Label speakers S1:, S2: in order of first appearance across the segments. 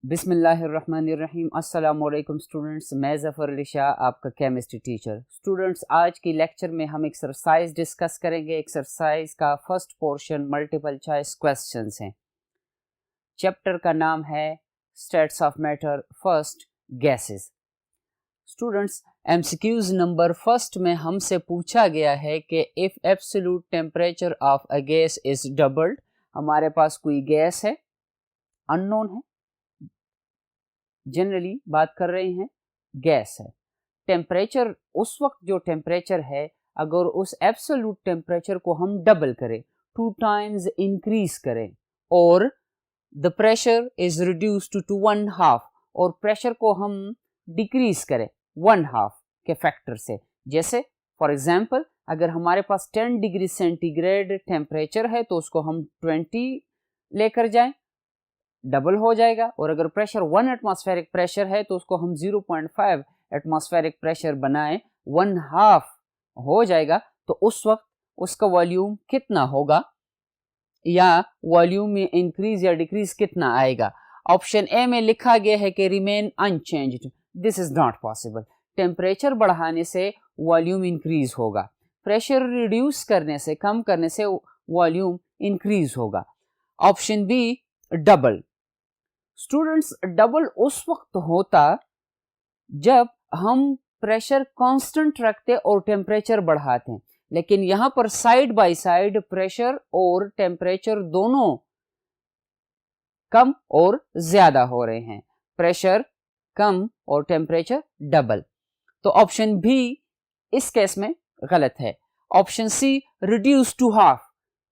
S1: बिस्मिल्लाहिर्रहमानिर्रहीम। अस्सलाम वालेकुम स्टूडेंट्स, मैं ज़फ़र अली शाह, आपका केमिस्ट्री टीचर। स्टूडेंट्स, आज की लेक्चर में हम एक्सरसाइज डिस्कस करेंगे। एक्सरसाइज का first portion multiple choice questions हैं। चैप्टर का नाम है states of matter first gases. Students, MCQs number first में हमसे पूछा गया है कि if absolute temperature of a gas is doubled, हमारे पास कोई गैस है, अननोन है, जनरली बात कर रहे हैं गैस है। टेम्परेचर, उस वक्त जो टेम्परेचर है, अगर उस एब्सोल्यूट टेम्परेचर को हम डबल करें, 2 टाइम्स इंक्रीज करें, और the pressure is reduce to 1/2, और प्रेशर को हम डिक्रीज करें 1/2 के फैक्टर से। जैसे फॉर एग्जांपल, अगर हमारे पास 10 डिग्री सेंटीग्रेड टेम्परेचर है तो उसको हम 20 लेकर जाएं, डबल हो जाएगा। और अगर प्रेशर 1 एटमॉस्फेरिक प्रेशर है तो उसको हम 0.5 एटमॉस्फेरिक प्रेशर बनाएं, 1/2 हो जाएगा। तो उस वक्त उसका वॉल्यूम कितना होगा, या वॉल्यूम में इंक्रीज या डिक्रीज कितना आएगा। ऑप्शन ए में लिखा गया है कि remain unchanged. This is not possible. Temperature बढ़ाने से वॉल्यूम इंक्रीज होगा, प्रेशर रिड्यूस करने से, कम करने से वॉल्यूम इंक्रीज होगा। Option B, double. Students, double उस वक्त होता जब हम प्रेशर कांस्टेंट रखते और टेम्परेचर बढ़ाते हैं, लेकिन यहां पर साइड बाय साइड प्रेशर और टेम्परेचर दोनों कम और ज्यादा हो रहे हैं। प्रेशर कम और टेम्परेचर डबल। तो ऑप्शन बी इस केस में गलत है। Option C, reduce to half.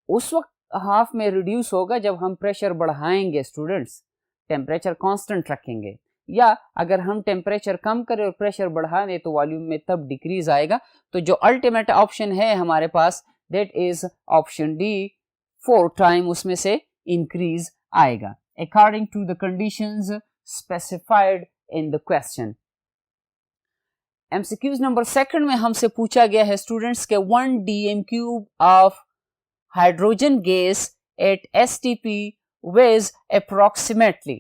S1: उस वक्त हाफ में रिड्यूस होगा जब हम प्रेशर बढ़ाएंगे स्टूडेंट्स, टेम्परेचर कांस्टेंट रखेंगे, या अगर हम टेम्परेचर कम करें और प्रेशर बढ़ा दें तो वॉल्यूम में तब डिक्रीज आएगा। तो जो अल्टीमेट ऑप्शन है हमारे पास, that is option D, 4 time उसमें से इंक्रीज आएगा according to the conditions specified in the question. MCQs number second में हमसे पूछा गया है स्टूडेंट्स के 1 dm³ of hydrogen gas at STP weighs approximately।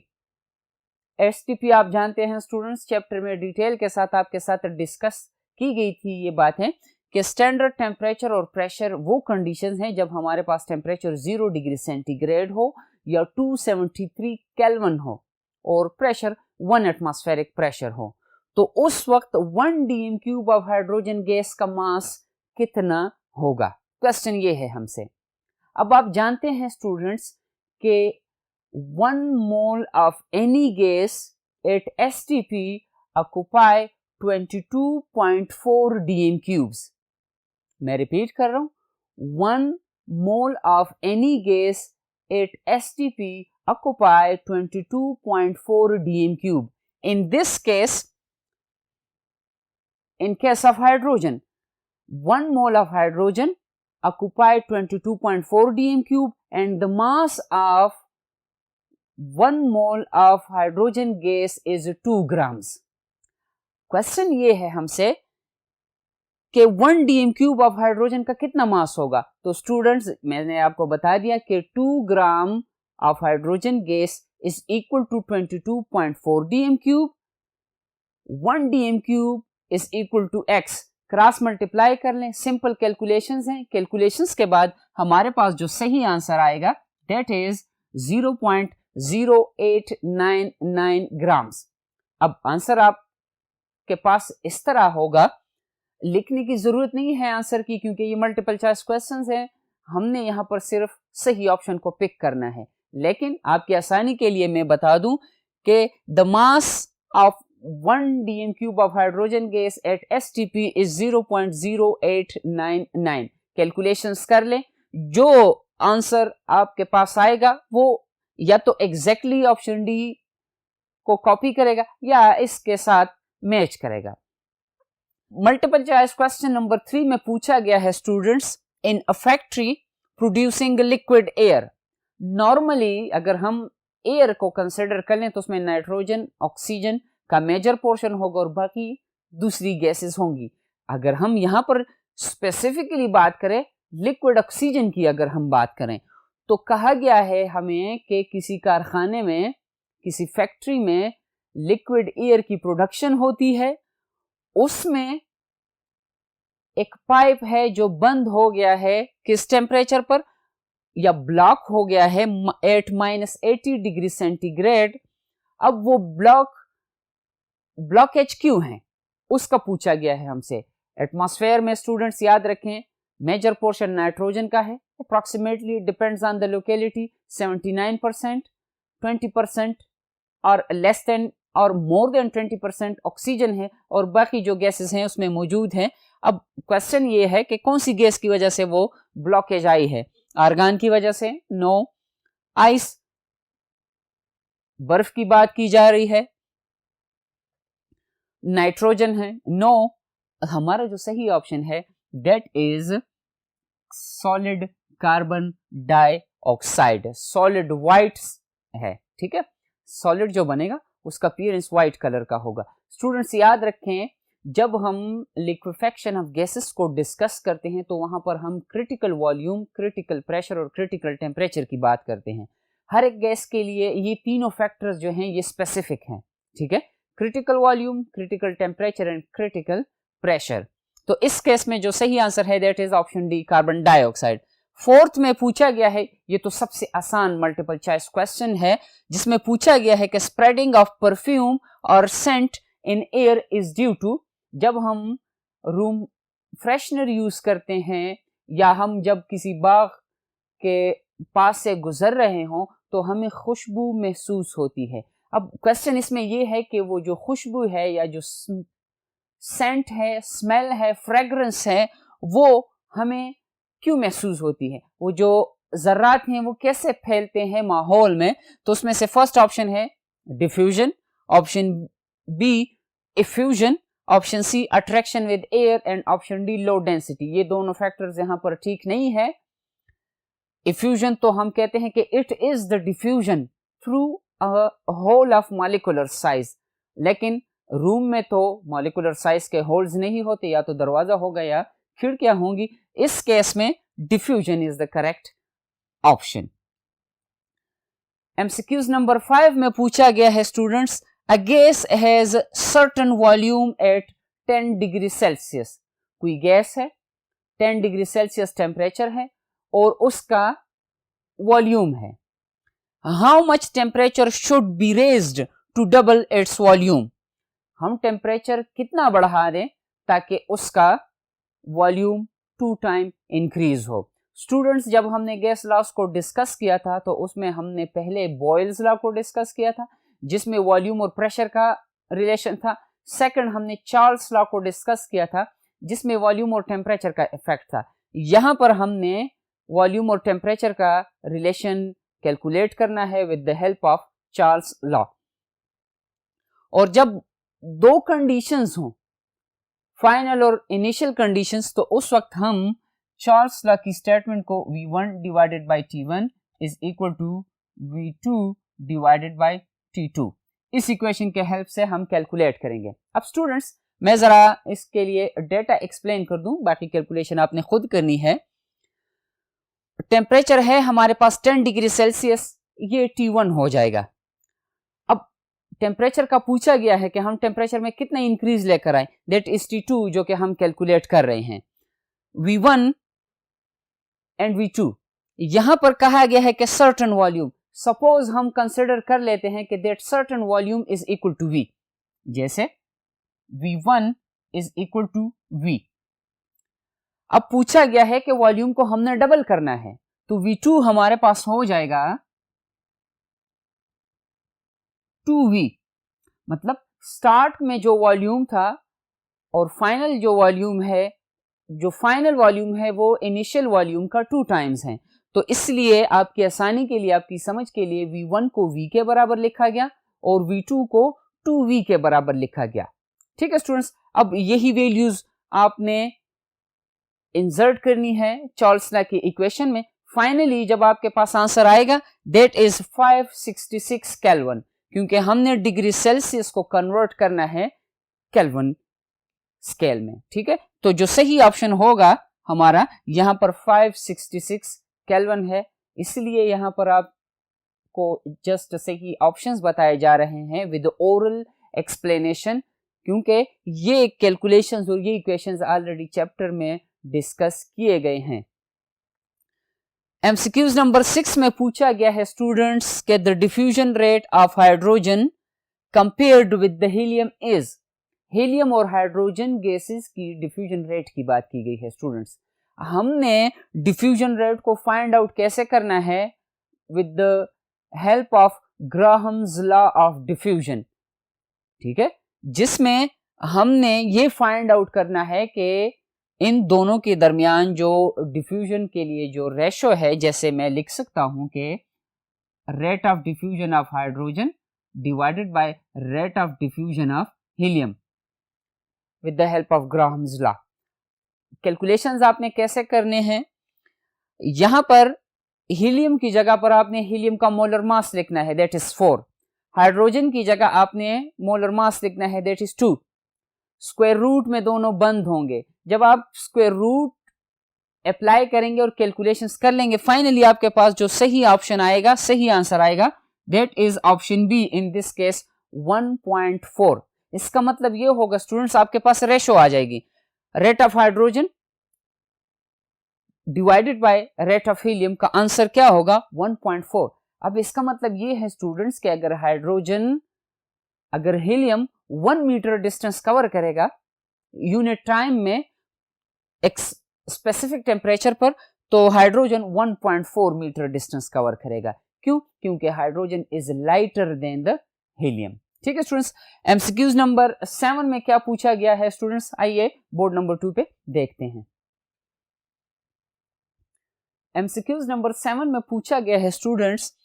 S1: STP आप जानते हैं स्टूडेंट्स, चैप्टर में डिटेल के साथ आपके साथ डिस्कस की गई थी ये बात है कि स्टैंडर्ड टेम्परेचर और प्रेशर वो कंडीशंस हैं जब हमारे पास टेम्परेचर 0 डिग्री सेंटीग्रेड हो या 273 केल्विन हो और प्रेशर 1 एटमॉस्फेरिक प्रेशर हो। तो उस वक्त 1 dm³ ऑफ हाइड्रोजन गैस का मास कितना होगा, क्वेश्चन ये है हमसे। अब आप जानते हैं स्टूडेंट्स कि 1 mole of any gas at STP occupy 22.4 dm³। मैं रिपीट कर रहा हूं, 1 mole of any gas at STP occupy 22.4 dm³। In this case, in case of hydrogen, 1 mole of hydrogen occupy 22.4 dm³ and the mass of 1 mole of hydrogen gas is 2 grams। Question ये है हमसे कि 1 dm³ of hydrogen का कितना मास होगा। तो students, मैंने आपको बता दिया कि 2 gram of hydrogen gas is equal to 22.4 dm³। 1 dm³ is equal to x, cross multiply कर लें, सिंपल कैलकुलेशंस हैं। कैलकुलेशंस के बाद हमारे पास जो सही आंसर आएगा दैट इज 0.0899 ग्राम्स। अब आंसर आपके पास इस तरह होगा, लिखने की जरूरत नहीं है आंसर की, क्योंकि ये मल्टीपल चॉइस क्वेश्चंस हैं। हमने यहाँ पर सिर्फ सही ऑप्शन को पिक करना है। लेकिन आपकी आसानी के लिए मैं बता दूं कि the mass of 1 dm³ of hydrogen gas at STP is 0.0899। Calculations कर लें, जो आंसर आपके पास आएगा वो या तो एग्जैक्टली ऑप्शन डी को कॉपी करेगा या इसके साथ मैच करेगा। मल्टीपल चॉइस क्वेश्चन नंबर 3 में पूछा गया है students, in a factory producing liquid air. Normally अगर हम एयर को कंसिडर कर लें तो उसमें नाइट्रोजन, ऑक्सीजन का मेजर पोर्शन होगा और बाकी दूसरी गैसेस होंगी। अगर हम यहाँ पर स्पेसिफिकली बात करें लिक्विड ऑक्सीजन की, अगर हम बात करें तो कहा गया है हमें कि किसी कारखाने में किसी फैक्ट्री में लिक्विड एयर की प्रोडक्शन होती है, उसमें एक पाइप है जो बंद हो गया है किस टेम्परेचर पर, या ब्लॉक हो गया है एट -80 डिग्री सेंटीग्रेड। अब वो ब्लॉकेज क्यों है उसका पूछा गया है हमसे। एटमॉस्फेयर में स्टूडेंट्स याद रखें मेजर पोर्शन नाइट्रोजन का है, approximately depends on the locality 79%, 20% और लेस देन और मोर देन 20% ऑक्सीजन है, और बाकी जो गैसेस हैं उसमें मौजूद हैं। अब क्वेश्चन ये है कि कौन सी गैस की वजह से वो ब्लॉकेज आई है। आर्गन की वजह से, नो। आइस, बर्फ की बात की जा रही है। नाइट्रोजन है, नो। हमारा जो सही ऑप्शन है that is solid carbon dioxide. Solid white है, ठीक है। सॉलिड जो बनेगा उसका अपीयरेंस व्हाइट कलर का होगा। स्टूडेंट्स याद रखें जब हम लिक्विफेक्शन ऑफ गैसेस को डिस्कस करते हैं तो वहां पर हम क्रिटिकल वॉल्यूम, क्रिटिकल प्रेशर और क्रिटिकल टेम्परेचर की बात करते हैं। हर एक गैस के लिए ये तीनों फैक्टर्स जो हैं ये स्पेसिफिक हैं, ठीक है। Critical volume, critical temperature and critical pressure. तो इस केस में जो सही आंसर है that is option D, carbon dioxide. Fourth में पूछा गया है, ये तो सबसे आसान मल्टीपल चॉइस क्वेश्चन है, जिसमें पूछा गया है कि स्प्रेडिंग ऑफ परफ्यूम और scent in air is due to, जब हम रूम फ्रेशनर यूज करते हैं या हम जब किसी बाग के पास से गुजर रहे हों तो हमें खुशबू महसूस होती है। अब क्वेश्चन इसमें यह है कि वो जो खुशबू है या जो सेंट है, स्मेल है, फ्रेग्रेंस है, वो हमें क्यों महसूस होती है, वो जो जर्रात हैं वो कैसे फैलते हैं माहौल में। तो उसमें से फर्स्ट ऑप्शन है diffusion, option B effusion, option C attraction with air and option D low density. ये दोनों फैक्टर्स यहां पर ठीक नहीं है। इफ्यूजन तो हम कहते हैं कि it is the diffusion through a hole of molecular size, लेकिन रूम में तो मॉलिक्यूलर साइज के होल्स नहीं होते, या तो दरवाजा होगा या खिड़कियां होंगी। इस केस में diffusion is the correct option. MCQs number 5 में पूछा गया है students, a gas has certain volume at 10 degree Celsius. कोई गैस है, 10 डिग्री सेल्सियस टेम्परेचर है और उसका वॉल्यूम है। How much temperature should be raised to double its volume. हम टेम्परेचर कितना बढ़ा दें ताकि उसका वॉल्यूम 2 टाइम इंक्रीज हो। स्टूडेंट्स जब हमने गैस लॉस को डिस्कस किया था तो उसमें हमने पहले बॉयल्स लॉ को डिस्कस किया था जिसमें वॉल्यूम और प्रेशर का रिलेशन था। सेकंड हमने चार्ल्स लॉ को डिस्कस किया था जिसमें वॉल्यूम और टेम्परेचर का इफेक्ट था। यहां पर हमने वॉल्यूम और टेम्परेचर का रिलेशन कैलकुलेट करना है with the help of Charles law. और जब दो कंडीशंस हों, फाइनल और इनिशियल कंडीशंस, तो उस वक्त हम चार्ल्स लॉ की स्टेटमेंट को V1 divided by T1 is equal to V2 divided by T2, इस इक्वेशन के हेल्प से हम कैलकुलेट करेंगे। अब स्टूडेंट्स मैं जरा इसके लिए डेटा एक्सप्लेन कर दूं, बाकी कैलकुलेशन आपने खुद करनी है। टेम्परेचर है हमारे पास 10 डिग्री सेल्सियस, ये T1 हो जाएगा। अब टेम्परेचर का पूछा गया है कि हम टेम्परेचर में कितना इंक्रीज लेकर आए, दैट इज T2 जो कि हम कैलकुलेट कर रहे हैं। V1 एंड V2 यहां पर कहा गया है कि सर्टेन वॉल्यूम, सपोज हम कंसिडर कर लेते हैं कि that certain volume is equal to V, जैसे V1 is equal to V। अब पूछा गया है कि वॉल्यूम को हमने डबल करना है, तो V2 हमारे पास हो जाएगा 2V। मतलब स्टार्ट में जो वॉल्यूम था और फाइनल जो वॉल्यूम है, जो फाइनल वॉल्यूम है वो इनिशियल वॉल्यूम का 2 टाइम्स है। तो इसलिए आपकी आसानी के लिए, आपकी समझ के लिए V1 को V के बराबर लिखा गया और V2 को 2V के बराबर लिखा गया। ठीक है स्टूडेंट्स, अब यही वैल्यूज आपने इंसर्ट करनी है चार्ल्स लॉ की इक्वेशन में। फाइनली जब आपके पास आंसर आएगा दैट इज 566 केल्विन, क्योंकि हमने डिग्री सेल्सियस को कन्वर्ट करना है केल्विन स्केल में। ठीक है, तो जो सही ऑप्शन होगा हमारा यहां पर 566 केल्विन है, इसलिए यहां पर आप आपको जस्ट सही ऑप्शंस बताए जा रहे हैं विद ओरल एक्सप्लेनेशन, क्योंकि ये कैलकुलेशंस और ये इक्वेशंस ऑलरेडी चैप्टर में डिस्कस किए गए हैं। एमसीक्यूज नंबर 6 में पूछा गया है स्टूडेंट्स के the diffusion rate of hydrogen compared with the helium is. Helium और हाइड्रोजन गैसेस की डिफ्यूजन रेट की बात की गई है स्टूडेंट्स। हमने डिफ्यूजन रेट को फाइंड आउट कैसे करना है, with the help of Graham's law of diffusion, ठीक है, जिसमें हमने ये फाइंड आउट करना है कि इन दोनों के दरमियान जो डिफ्यूजन के लिए जो रेशो है, जैसे मैं लिख सकता हूं कि rate of diffusion of hydrogen divided by rate of diffusion of helium with the help of Graham's law. Calculations आपने कैसे करने हैं, यहां पर हीलियम की जगह पर आपने हीलियम का मोलर मास लिखना है, दैट इज 4। हाइड्रोजन की जगह आपने मोलर मास लिखना है, दैट इज 2। स्क्वायर रूट में दोनों बंद होंगे। जब आप स्क्वायर रूट अप्लाई करेंगे और कैलकुलेशंस कर लेंगे, फाइनली आपके पास जो सही ऑप्शन आएगा, सही आंसर आएगा, that is option B, in this case 1.4। इसका मतलब ये होगा स्टूडेंट्स, आपके पास रेशो आ जाएगी, rate of hydrogen divided by rate of helium का आंसर क्या होगा, 1.4। अब इसका मतलब ये है स्टूडेंट्स कि अगर हीलियम 1 मीटर डिस्टेंस कवर करेगा यूनिट टाइम में एक स्पेसिफिक टेम्परेचर पर, तो हाइड्रोजन 1.4 मीटर डिस्टेंस कवर करेगा। क्यों? क्योंकि hydrogen is lighter than the helium. ठीक है स्टूडेंट्स, एमसीक्यूज नंबर 7 में क्या पूछा गया है स्टूडेंट्स, आइए बोर्ड नंबर 2 पे देखते हैं। एमसीक्यूज नंबर 7 में पूछा गया है students,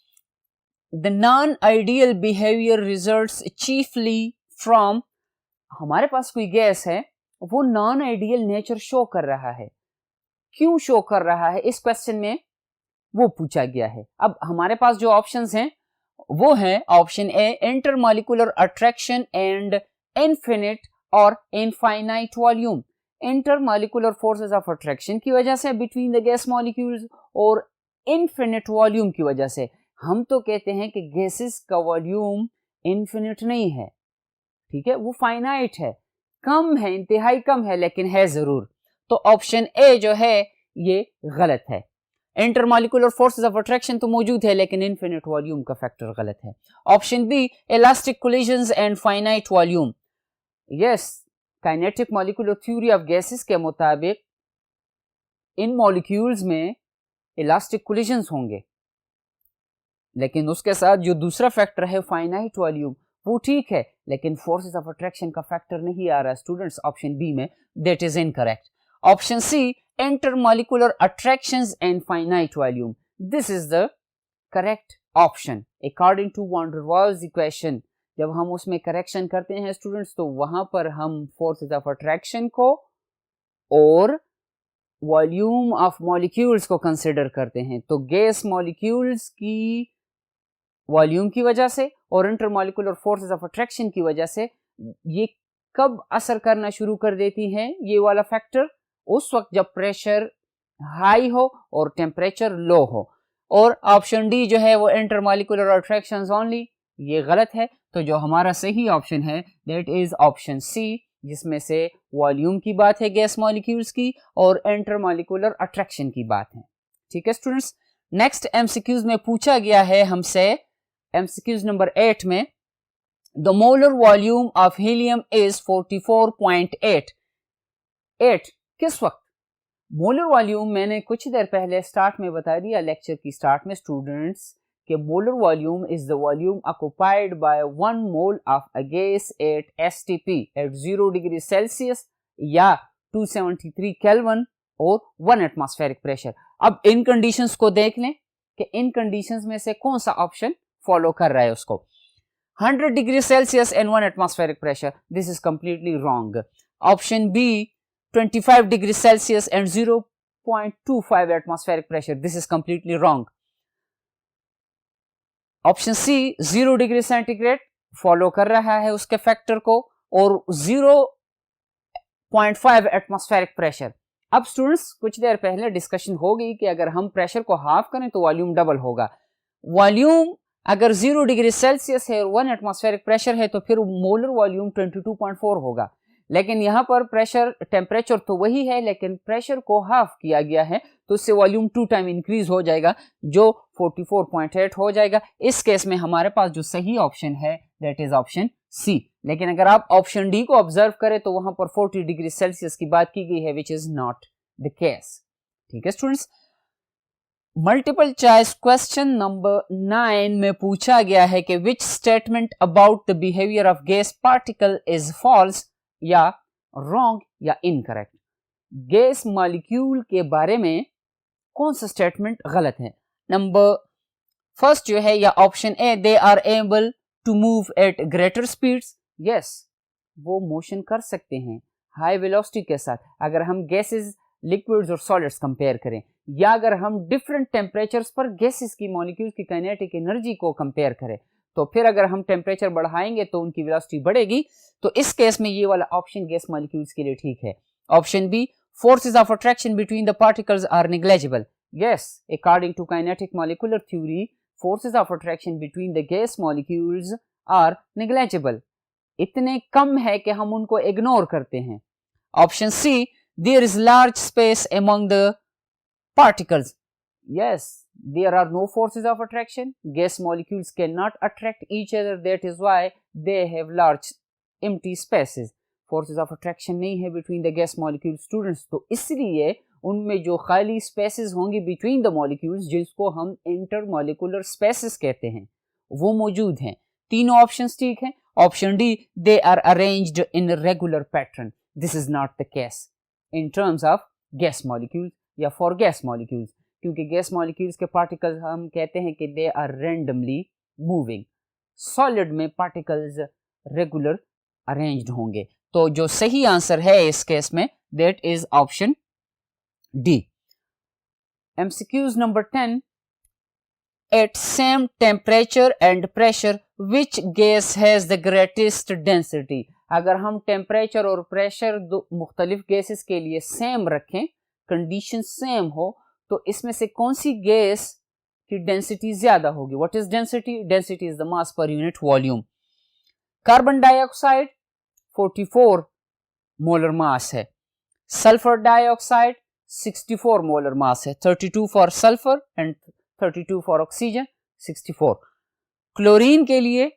S1: the non ideal behaviour results chiefly from. हमारे पास कोई गैस है, वो नॉन आइडियल नेचर शो कर रहा है। क्यों शो कर रहा है, इस क्वेश्चन में वो पूछा गया है। अब हमारे पास जो ऑप्शंस हैं वो है option A, intermolecular attraction and infinite और infinite volume. Intermolecular forces of attraction की वजह से बिटवीन द गैस मॉलिक्यूल्स और इनफिनिट वॉल्यूम की वजह से। हम तो कहते हैं कि गैसेस का वॉल्यूम इनफिनिट नहीं है, ठीक है, वो फाइनाइट है, कम है, इंतहाई कम है, लेकिन है जरूर। तो ऑप्शन ए जो है ये गलत है। इंटरमॉलिक्यूलर फोर्सेस ऑफ अट्रैक्शन तो मौजूद है, लेकिन इनफिनिट वॉल्यूम का फैक्टर गलत है। Option B, elastic collisions and finite volume. Yes, kinetic molecular theory of gases के मुताबिक इन मॉलिक्यूल्स में इलास्टिक कोलिजन्स होंगे, लेकिन उसके साथ जो दूसरा फैक्टर है फाइनाइट वॉल्यूम, वो ठीक है, लेकिन फोर्सेस ऑफ अट्रैक्शन का फैक्टर नहीं आ रहा स्टूडेंट्स ऑप्शन बी में, that is incorrect. Option C, intermolecular attractions and finite volume, this is the correct option according to Van der Waals equation. जब हम उसमें करेक्शन करते हैं स्टूडेंट्स, तो वहां पर हम फोर्सेस ऑफ अट्रैक्शन को और वॉल्यूम ऑफ मॉलिक्यूल्स को कंसिडर करते हैं। तो गैस मॉलिक्यूल्स की वॉल्यूम की वजह से और इंटरमॉलिक्यूलर फोर्सेस ऑफ अट्रैक्शन की वजह से ये कब असर करना शुरू कर देती हैं, ये वाला फैक्टर, उस वक्त जब प्रेशर हाई हो और टेम्परेचर लो हो। और ऑप्शन डी जो है वो इंटरमॉलिक्यूलर अट्रैक्शंस ओनली, ये गलत है। तो जो हमारा सही ऑप्शन है दैट इज ऑप्शन सी, जिसमें से वॉल्यूम की बात है गैस मॉलिक्यूल्स की और इंटरमॉलिक्यूलर अट्रैक्शन की बात है। ठीक है स्टूडेंट्स, नेक्स्ट एमसीक्यूज में पूछा गया है हमसे, एमसीक्यूज नंबर 8 में, the molar volume of helium is 44.8। 8 किस वक्त? मोलर वॉल्यूम मैंने कुछ देर पहले स्टार्ट में बता दिया लेक्चर की स्टार्ट में स्टूडेंट्स कि molar volume is the volume occupied by 1 mole of a gas at STP at 0 degree Celsius या 273 केल्विन और 1 एटमॉस्फेरिक प्रेशर। अब इन कंडीशंस को देख लें कि इन कंडीशंस में से कौन सा ऑप्शन फॉलो कर रहा है उसको। 100 degree Celsius and 1 atmospheric pressure, this is completely wrong. Option B, 25 degree Celsius and 0.25 atmospheric pressure, this is completely wrong. Option C, 0 degree centigrade follow कर रहा है उसके फैक्टर को और 0.5 एटमॉस्फेरिक प्रेशर। अब स्टूडेंट्स कुछ देर पहले डिस्कशन हो गई कि अगर हम प्रेशर को हाफ करें तो वॉल्यूम डबल होगा। वॉल्यूम अगर 0 डिग्री सेल्सियस है और 1 एटमॉस्फेरिक प्रेशर है तो फिर मोलर वॉल्यूम 22.4 होगा। लेकिन यहाँ पर प्रेशर टेम्परेचर तो वही है लेकिन प्रेशर को हाफ किया गया है तो उससे वॉल्यूम 2 टाइम इंक्रीज हो जाएगा जो 44.8 हो जाएगा। इस केस में हमारे पास जो सही ऑप्शन है दैट इज ऑप्शन सी। लेकिन अगर आप ऑप्शन डी को ऑब्जर्व करें तो वहां पर 40 डिग्री सेल्सियस की बात की गई है which is not the case. ठीक है students, multiple choice question number 9 में पूछा गया है कि which statement about the behaviour of gas particle is false या रॉन्ग या इनकरेक्ट। गैस मॉलिक्यूल के बारे में कौन सा स्टेटमेंट गलत है। नंबर फर्स्ट जो है या option A, they are able to move at greater speeds. Yes, वो मोशन कर सकते हैं हाई वेलोसिटी के साथ। अगर हम गैसेस, लिक्विड्स और सॉलिड्स कंपेयर करें या अगर हम डिफरेंट टेम्परेचर्स पर गैसेस की मॉलिक्यूल्स की काइनेटिक एनर्जी को कंपेयर करें तो फिर अगर हम टेम्परेचर बढ़ाएंगे तो उनकी वेलोसिटी बढ़ेगी। तो इस केस में ये वाला ऑप्शन गैस मॉलिक्यूल्स के लिए ठीक है। Option B, forces of attraction between the particles are negligible. Yes, according to kinetic molecular theory forces of attraction between the gas molecules are negligible, इतने कम है कि हम उनको इग्नोर करते हैं। Option C, there is large space among the particles. Yes, there are no forces of attraction. Gas molecules cannot attract each other. That is why they have large empty spaces. Forces of attraction नहीं है between the gas molecules students, तो इसलिए उनमें जो खाली spaces होंगी between the molecules जिसको हम intermolecular spaces कहते हैं वो मौजूद हैं। तीनों ऑप्शंस ठीक हैं। Option D, they are arranged in a regular pattern. This is not the case in terms of gas molecules या फॉर गैस मॉलिक्यूल्स, क्योंकि गैस मॉलिक्यूल्स के पार्टिकल्स हम कहते हैं कि they are randomly moving. Solid में पार्टिकल्स रेगुलर अरेंज्ड होंगे। तो जो सही आंसर है इस केस में that is option D. MCQs number 10, at same temperature and pressure which gas has the greatest density. अगर हम टेम्परेचर और प्रेशर दो मुख्तलिफ गैसेस के लिए सेम रखें, कंडीशन सेम हो, तो इसमें से कौन सी गैस की डेंसिटी ज्यादा होगी। What is density? Density is the mass per unit volume. Carbon dioxide 44 molar mass है, सल्फर डाइऑक्साइड 64 मोलर मास है, 32 for sulphur and 32 for oxygen 64। Chlorine के लिए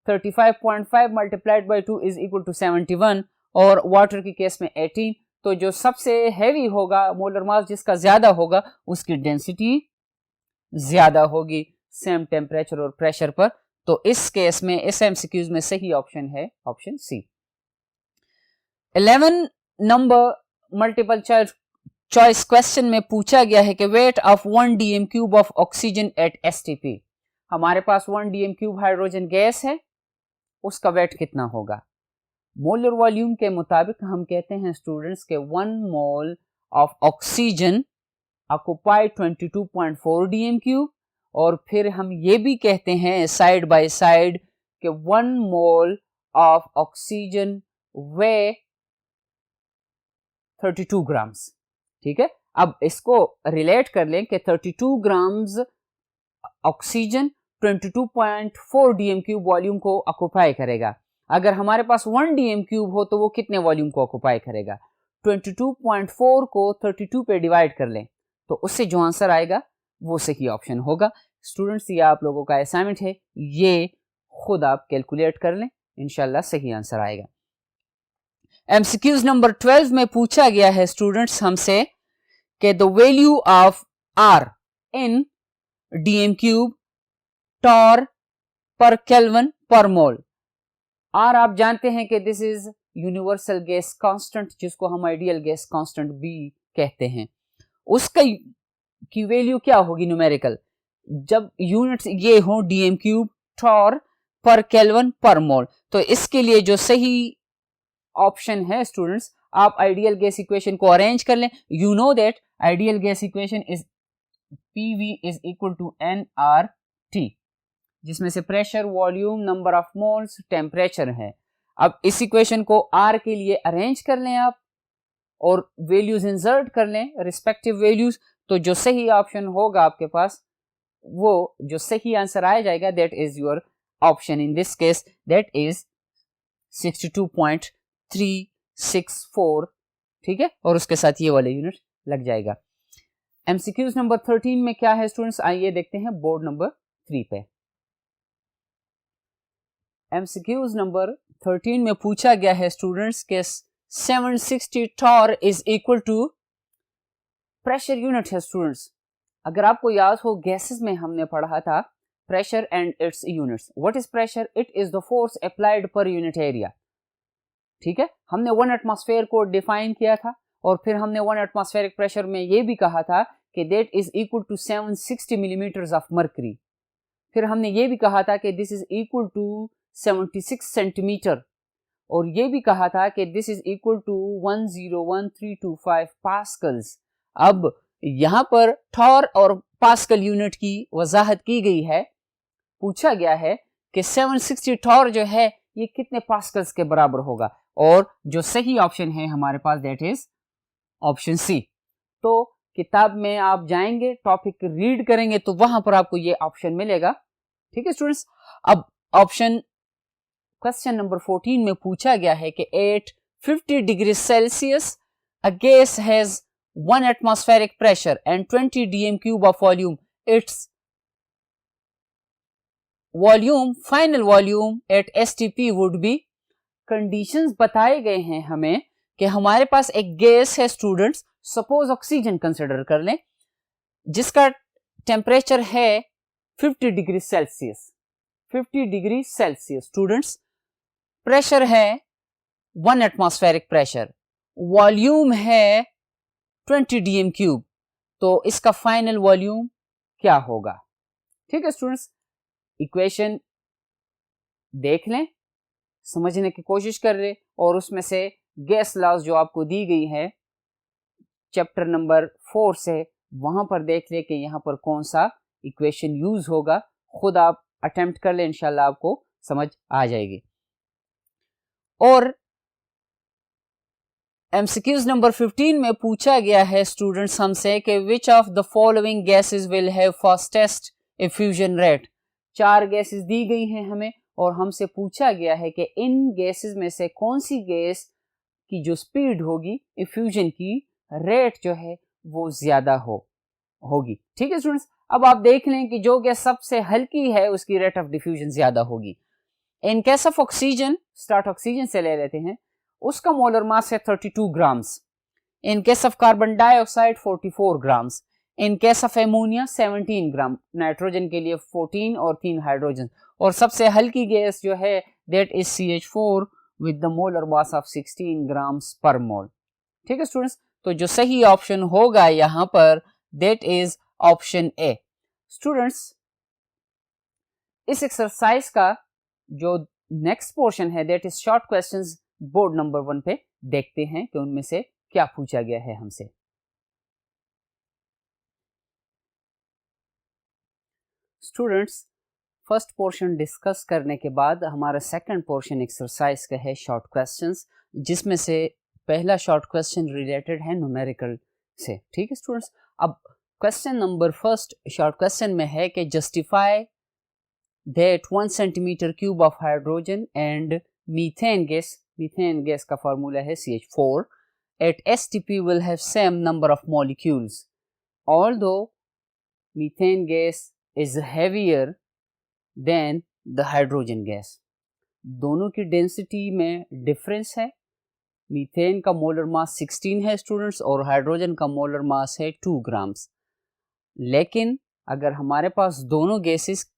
S1: 35.5 multiplied by 2 is equal to 71 और water के case में 18। तो जो सबसे हैवी होगा, मोलर मास जिसका ज्यादा होगा, उसकी डेंसिटी ज्यादा होगी सेम टेम्परेचर और प्रेशर पर। तो इस केस में इस एमसीक्यूज में सही ऑप्शन है ऑप्शन सी। 11 नंबर मल्टीपल चॉइस क्वेश्चन में पूछा गया है कि weight of 1 dm cube of oxygen at STP। हमारे पास 1 dm क्यूब हाइड्रोजन गैस है, उसका वेट कितना होगा। मोलर वॉल्यूम के मुताबिक हम कहते हैं स्टूडेंट्स के 1 mole of oxygen occupy 22.4 dm cube और फिर हम ये भी कहते हैं साइड बाय साइड कि 1 mole of oxygen way 32 grams. ठीक है, अब इसको रिलेट कर लें कि 32 grams oxygen 22.4 dm cube volume को ऑक्युपाई करेगा। अगर हमारे पास 1 dm क्यूब हो तो वो कितने वॉल्यूम को ऑक्युपाई करेगा। 22.4 को 32 पे डिवाइड कर लें तो उससे जो आंसर आएगा वो सही ऑप्शन होगा। स्टूडेंट्स, ये आप लोगों का असाइनमेंट है, ये खुद आप कैलकुलेट कर लें, इंशाल्लाह सही आंसर आएगा। एमसीक्यूज नंबर 12 में पूछा गया है स्टूडेंट्स हमसे कि the value of R in dm cube torr per kelvin per mole. R आप जानते हैं कि this is universal gas constant जिसको हम आइडियल गैस कांस्टेंट भी कहते हैं। उसका की वैल्यू क्या होगी न्यूमेरिकल, जब यूनिट्स ये हो dm cube torr per kelvin per mole. तो इसके लिए जो सही ऑप्शन है स्टूडेंट्स, आप आइडियल गैस इक्वेशन को अरेंज कर लें। You know that ideal gas equation is PV is equal to nRT, जिसमें से pressure, volume, number of moles, temperature है। अब इस इक्वेशन को R के लिए अरेंज कर लें आप और वैल्यूज इंसर्ट कर लें रिस्पेक्टिव वैल्यूज, तो जो सही ऑप्शन होगा आपके पास वो जो सही आंसर आया जाएगा that is your option in this case, that is 62.364, ठीक है, और उसके साथ ये वाले यूनिट लग जाएगा। एमसीक्यूज नंबर 13 में क्या है स्टूडेंट्स, आइए देखते हैं बोर्ड नंबर 3 पे। एमसीक्यूज नंबर 13 में पूछा गया है स्टूडेंट्स के 760 torr is equal to pressure unit है स्टूडेंट्स। अगर आपको याद हो गैसेस में हमने पढ़ा था pressure and its units. What is pressure? It is the force applied per unit area, ठीक है। हमने 1 एटमॉस्फेयर को डिफाइन किया था और फिर हमने 1 एटमॉस्फेरिक प्रेशर में ये भी कहा था कि that is equal to 760 millimetres of mercury. फिर हमने ये भी कहा था कि this is equal to 76 centimetre, और ये भी कहा था कि this is equal to 101325 pascals. अब यहां पर टॉर और पास्कल यूनिट की वजाहत की गई है। पूछा गया है कि 760 टॉर जो है ये कितने पास्कल्स के बराबर होगा, और जो सही ऑप्शन है हमारे पास दैट इज ऑप्शन सी। तो किताब में आप जाएंगे, टॉपिक रीड करेंगे तो वहां पर आपको ये ऑप्शन मिलेगा, ठीक है स्टूडेंट्स। अब ऑप्शन क्वेश्चन नंबर 14 में पूछा गया है कि at 50 degree Celsius a gas has 1 atmospheric pressure and 20 dm cube of volume. Its volume, final volume at STP would be. Conditions बताए गए हैं हमें कि हमारे पास एक गैस है स्टूडेंट्स, सपोज ऑक्सीजन कंसिडर कर लें, जिसका टेम्परेचर है 50 degree Celsius. 50 degree Celsius students, pressure है 1 एटमॉस्फेरिक प्रेशर, वॉल्यूम है 20 डीएम क्यूब, तो इसका फाइनल वॉल्यूम क्या होगा? ठीक है स्टूडेंट्स, इक्वेशन देख लें, समझने की कोशिश कर रहे, और उसमें से गैस लॉज जो आपको दी गई है चैप्टर नंबर 4 से, वहां पर देख ले कि यहां पर कौन सा इक्वेशन यूज होगा। खुद आप अटेम्प्ट कर ले, इंशाल्लाह आपको समझ आ जाएगी। और एमसीक्यूज नंबर 15 में पूछा गया है स्टूडेंट्स हमसे कि which of the following gases will have fastest effusion rate. 4 gases दी गई हैं हमें, और हमसे पूछा गया है कि इन गैसेस में से कौन सी गैस की जो स्पीड होगी इफ्यूजन की, रेट जो है वो ज्यादा होगी। ठीक है स्टूडेंट्स, अब आप देख लें कि जो गैस सबसे हल्की है उसकी रेट ऑफ डिफ्यूजन ज्यादा होगी। In case of oxygen, start oxygen से ले लेते हैं, उसका मोलर मास है 32 grams. In case of carbon dioxide 44 grams. In case of ammonia 17 gram, nitrogen के लिए 14 और 3 हाइड्रोजन। और सबसे हल्की गैस जो है that is CH4 with the molar mass of 16 grams पर मोल। ठीक है स्टूडेंट्स, तो जो सही ऑप्शन होगा यहां पर that is option A. Students, इस एक्सरसाइज का जो नेक्स्ट पोर्शन है that is short questions board number 1 पे देखते हैं कि उनमें से क्या पूछा गया है हमसे। स्टूडेंट्स, फर्स्ट पोर्शन डिस्कस करने के बाद हमारा सेकंड पोर्शन एक्सरसाइज का है शॉर्ट क्वेश्चंस, जिसमें से पहला शॉर्ट क्वेश्चन रिलेटेड है न्यूमेरिकल से। ठीक है स्टूडेंट्स, अब question number first short question में है कि justify that 1 centimeter cube of hydrogen and methane gas का फार्मूला है CH4 at STP will have same number of molecules although methane gas is heavier than the hydrogen gas। दोनों की density में difference है। Methane का molar mass 16 है students, और hydrogen का मोलर मास है 2 ग्राम्स। लेकिन अगर हमारे पास दोनों गैसेस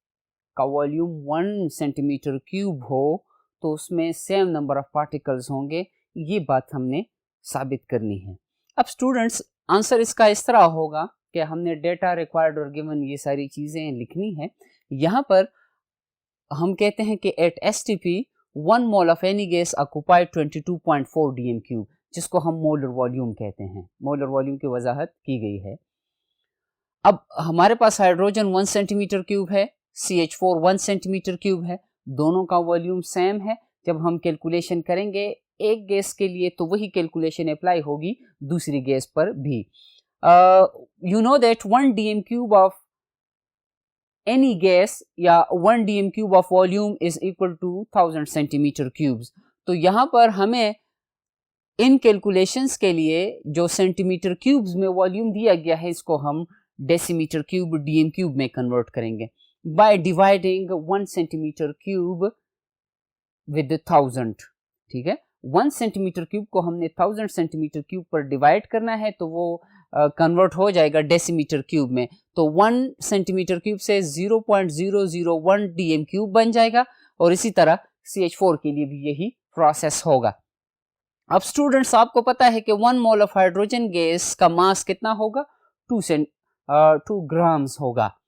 S1: का वॉल्यूम 1 सेंटीमीटर क्यूब हो तो उसमें सेम नंबर ऑफ पार्टिकल्स होंगे, ये बात हमने साबित करनी है। अब स्टूडेंट्स, आंसर इसका इस तरह होगा कि हमने डेटा रिक्वायर्ड और गिवन ये सारी चीज़ें लिखनी है। यहाँ पर हम कहते हैं कि at STP 1 mole of any gas occupied 22.4 dm cube, जिसको हम मोलर वॉल्यूम कहते हैं। मोलर वॉल्यूम की वजाहत की गई है। अब हमारे पास हाइड्रोजन 1 सेंटीमीटर क्यूब है, CH4 1 सेंटीमीटर क्यूब है, दोनों का वॉल्यूम सेम है। जब हम कैलकुलेशन करेंगे एक गैस के लिए तो वही कैलकुलेशन अप्लाई होगी दूसरी गैस पर भी। You know that 1 dm cube of any gas या 1 dm cube of volume is equal to 1000 centimetre cubes. तो यहाँ पर हमें इन कैलकुलेशंस के लिए जो सेंटीमीटर क्यूब्स में वॉल्यूम दिया गया है इसको हम डेसीमीटर क्यूब डीएम क्यूब में कन्वर्ट करेंगे by dividing 1 centimetre cube with 1000। ठीक है, 1 सेंटीमीटर क्यूब को हमने 1000 सेंटीमीटर क्यूब पर डिवाइड करना है तो वो कन्वर्ट हो जाएगा डेसीमीटर क्यूब में। तो 1 सेंटीमीटर क्यूब से 0.001 डीएम क्यूब बन जाएगा और इसी तरह CH4 के लिए भी यही प्रोसेस होगा। अब स्टूडेंट्स आपको पता है कि 1 मोल ऑफ हाइड्रोजन गैस का मास कितना होगा, 2 ग्राम्स होगा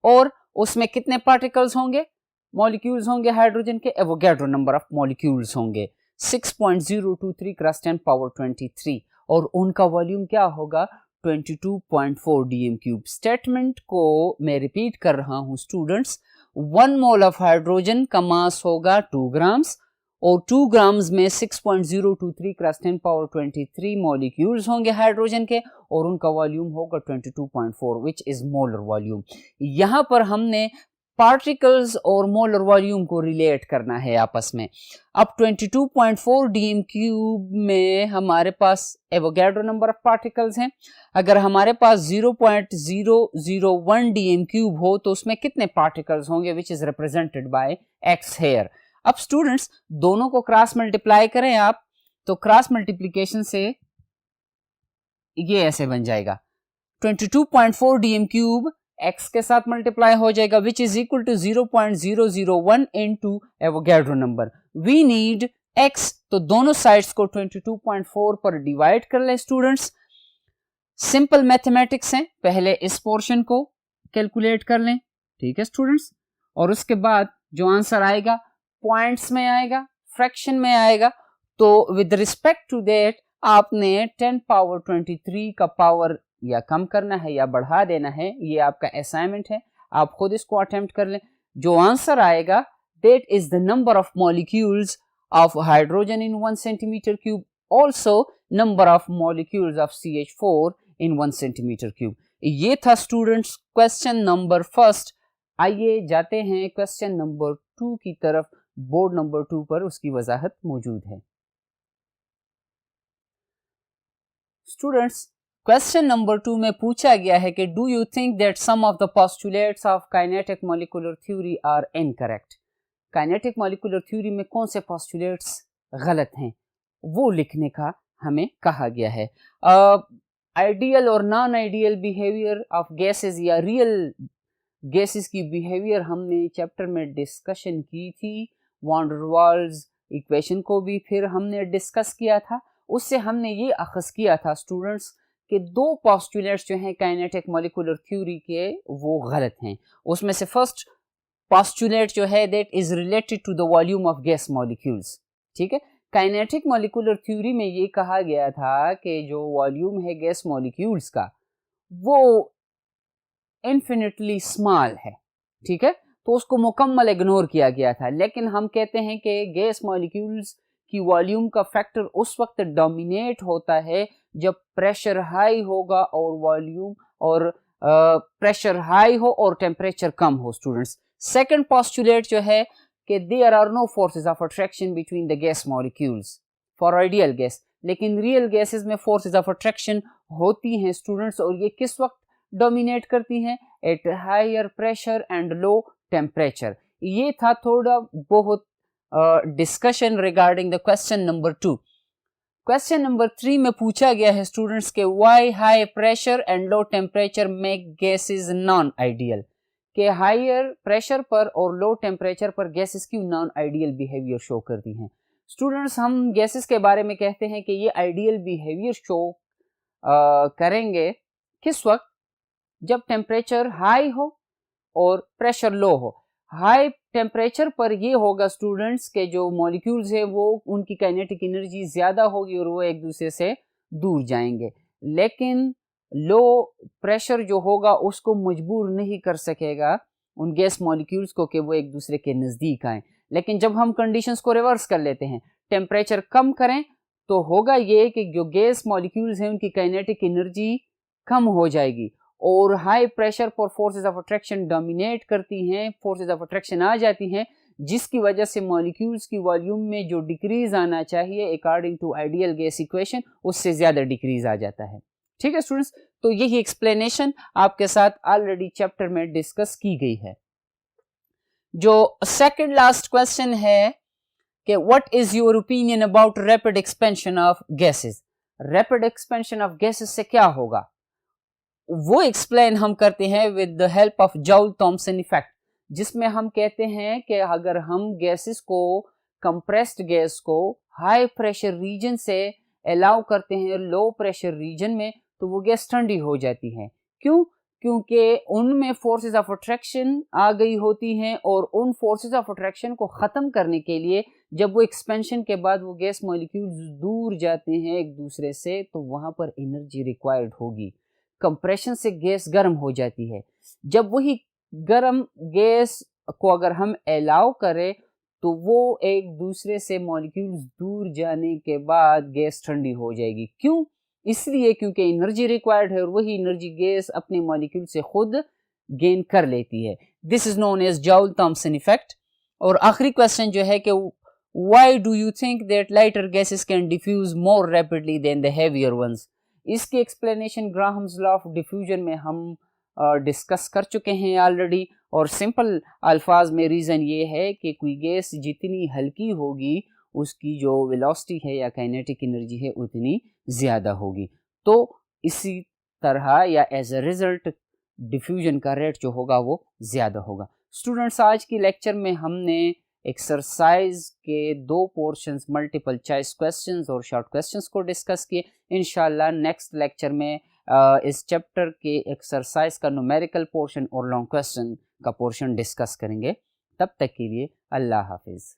S1: और उसमें कितने पार्टिकल्स होंगे, मॉलिक्यूल्स होंगे हाइड्रोजन के, एवोगैड्रो नंबर ऑफ मॉलिक्यूल्स होंगे 6.023 क्रॉस 10 पावर 23 और उनका वॉल्यूम क्या होगा 22.4 डीएम क्यूब। स्टेटमेंट को मैं रिपीट कर रहा हूं स्टूडेंट्स, 1 मोल ऑफ हाइड्रोजन का मास होगा 2 ग्राम्स और 2 ग्राम्स में 6.023 क्रॉस 10 पावर 23 मॉलिक्यूल्स होंगे हाइड्रोजन के और उनका वॉल्यूम होगा 22.4 विच इज मोलर वॉल्यूम। यहां पर हमने पार्टिकल्स और मोलर वॉल्यूम को रिलेट करना है आपस में। अब 22.4 डीएम क्यूब में हमारे पास एवोगैड्रो नंबर ऑफ पार्टिकल्स हैं। अगर हमारे पास 0.001 डीएम क्यूब हो तो उसमें कितने पार्टिकल्स होंगे which is represented by x here. अब स्टूडेंट्स दोनों को क्रॉस मल्टीप्लाई करें आप तो क्रॉस मल्टीप्लिकेशन से ये ऐसे बन जाएगा 22.4 डीएम क्यूब x के साथ मल्टीप्लाई हो जाएगा which is equal to 0.001 into Avogadro number. We need x, तो दोनों साइड्स को 22.4 पर डिवाइड कर लें स्टूडेंट्स। सिंपल मैथमेटिक्स है, पहले इस पोर्शन को कैलकुलेट कर लें। ठीक है स्टूडेंट्स, और उसके बाद जो आंसर आएगा पॉइंट्स में आएगा, फ्रैक्शन में आएगा। तो विद रिस्पेक्ट टू दैट आपने 10 पावर 23 का पावर या कम करना है या बढ़ा देना है, ये आपका असाइनमेंट है, आप खुद इसको अटेम्प्ट कर लें। जो आंसर आएगा that is the number of molecules of hydrogen in 1 centimetre cube, also number of molecules of CH4 in 1 centimetre cube. ये था स्टूडेंट्स क्वेश्चन नंबर फर्स्ट। आइए जाते हैं क्वेश्चन नंबर 2 की तरफ। बोर्ड नंबर 2 पर उसकी वजाहत मौजूद है। स्टूडेंट्स क्वेश्चन नंबर 2 में पूछा गया है कि do you think that some of the postulates of kinetic molecular theory are incorrect. Kinetic molecular theory में कौन से पोस्टुलेट्स गलत हैं वो लिखने का हमें कहा गया है। आइडियल और non ideal behaviour of gases या रियल गैसेस की बिहेवियर हमने चैप्टर में डिस्कशन की थी। वॉन डर वाल्स इक्वेशन को भी फिर हमने डिस्कस किया था। उससे हमने ये अखज़ किया था स्टूडेंट्स कि 2 पोस्टुलेट्स जो हैं काइनेटिक मॉलिक्यूलर थ्योरी के वो गलत हैं। उसमें से फर्स्ट पोस्टुलेट जो है that is related to the volume of gas molecules. ठीक है, काइनेटिक मॉलिक्यूलर थ्योरी में ये कहा गया था कि जो वॉल्यूम है गैस मॉलिक्यूल्स का वो इन्फिनिटली स्मॉल है। ठीक है, तो उसको मुकम्मल इग्नोर किया गया था। लेकिन हम कहते हैं कि गैस मॉलिक्यूल्स की वॉल्यूम का फैक्टर उस वक्त डोमिनेट होता है जब प्रेशर हाई होगा और वॉल्यूम और प्रेशर हाई हो और टेम्परेचर कम हो। स्टूडेंट्स सेकंड पोस्टुलेट जो है कि there are no forces of attraction between the gas molecules for ideal gas, लेकिन रियल गैसेस में फोर्सेस ऑफ अट्रैक्शन होती हैं स्टूडेंट्स। और ये किस वक्त डोमिनेट करती हैं, at higher pressure and low temperature. ये था थोड़ा बहुत discussion regarding the question number 2। Question number 3 में पूछा गया है स्टूडेंट्स के why high pressure and low temperature make gases non ideal, के हायर प्रेशर पर और लो टेम्परेचर पर गैसेस क्यों नॉन आइडियल बिहेवियर शो करती हैं। स्टूडेंट्स हम गैसेस के बारे में कहते हैं कि ये आइडियल बिहेवियर शो करेंगे किस वक्त, जब टेम्परेचर हाई हो और प्रेशर लो हो। हाई टेम्परेचर पर ये होगा स्टूडेंट्स के जो मॉलिक्यूल्स है वो उनकी काइनेटिक एनर्जी ज़्यादा होगी और वो एक दूसरे से दूर जाएंगे, लेकिन लो प्रेशर जो होगा उसको मजबूर नहीं कर सकेगा उन गैस मॉलिक्यूल्स को कि वो एक दूसरे के नज़दीक आएँ। लेकिन जब हम कंडीशंस को रिवर्स कर लेते हैं, टेम्परेचर कम करें, तो होगा ये कि जो गैस मॉलिक्यूल्स हैं उनकी काइनेटिक एनर्जी कम हो जाएगी और हाई प्रेशर पर फोर्सेस ऑफ अट्रैक्शन डोमिनेट करती हैं, फोर्सेस ऑफ अट्रैक्शन आ जाती हैं, जिसकी वजह से मॉलिक्यूल्स की वॉल्यूम में जो डिक्रीज आना चाहिए according to ideal gas equation उससे ज़्यादा डिक्रीज आ जाता है। ठीक है स्टूडेंट्स, तो यही एक्सप्लेनेशन आपके साथ ऑलरेडी चैप्टर में डिस्कस की गई है। जो सेकंड लास्ट क्वेश्चन है कि what is your opinion about rapid expansion of gases. Rapid expansion of gases से क्या होगा वो एक्सप्लेन हम करते हैं with the help of Joule Thomson effect, जिसमें हम कहते हैं कि अगर हम गैसेस को, कंप्रेस्ड गैस को हाई प्रेशर रीजन से अलाउ करते हैं लो प्रेशर रीजन में, तो वो गैस ठंडी हो जाती है। क्यों? क्योंकि उनमें फोर्सेस ऑफ अट्रैक्शन आ गई होती हैं, और उन फोर्सेस ऑफ अट्रैक्शन को ख़त्म करने के लिए जब वो एक्सपेंशन के बाद वो गैस मॉलिक्यूल्स दूर जाते हैं एक दूसरे से, तो वहाँ पर एनर्जी रिक्वायर्ड होगी। कंप्रेशन से गैस गर्म हो जाती है। जब वही गर्म गैस को अगर हम अलाउ करें तो वो एक दूसरे से मॉलिक्यूल्स दूर जाने के बाद गैस ठंडी हो जाएगी। क्यों? इसलिए क्योंकि एनर्जी रिक्वायर्ड है और वही एनर्जी गैस अपने मॉलिक्यूल से खुद गेन कर लेती है। This is known as Joule Thomson effect. और आखिरी क्वेश्चन जो है कि why do you think that lighter gases can diffuse more rapidly than the heavier ones. इसकी explanation Graham's law of diffusion में हम डिस्कस कर चुके हैं ऑलरेडी, और सिंपल अल्फाज में रीज़न ये है कि कोई गैस जितनी हल्की होगी उसकी जो वेलोसिटी है या काइनेटिक एनर्जी है उतनी ज़्यादा होगी। तो इसी तरह या एज अ रिज़ल्ट डिफ्यूजन का रेट जो होगा वो ज़्यादा होगा। स्टूडेंट्स, आज की लेक्चर में हमने एक्सरसाइज के 2 पोर्शंस, मल्टीपल चॉइस क्वेश्चंस और शॉर्ट क्वेश्चंस को डिस्कस किए। इंशाल्लाह नेक्स्ट लेक्चर में इस चैप्टर के एक्सरसाइज का न्यूमेरिकल पोर्शन और लॉन्ग क्वेश्चन का पोर्शन डिस्कस करेंगे। तब तक के लिए अल्लाह हाफिज़।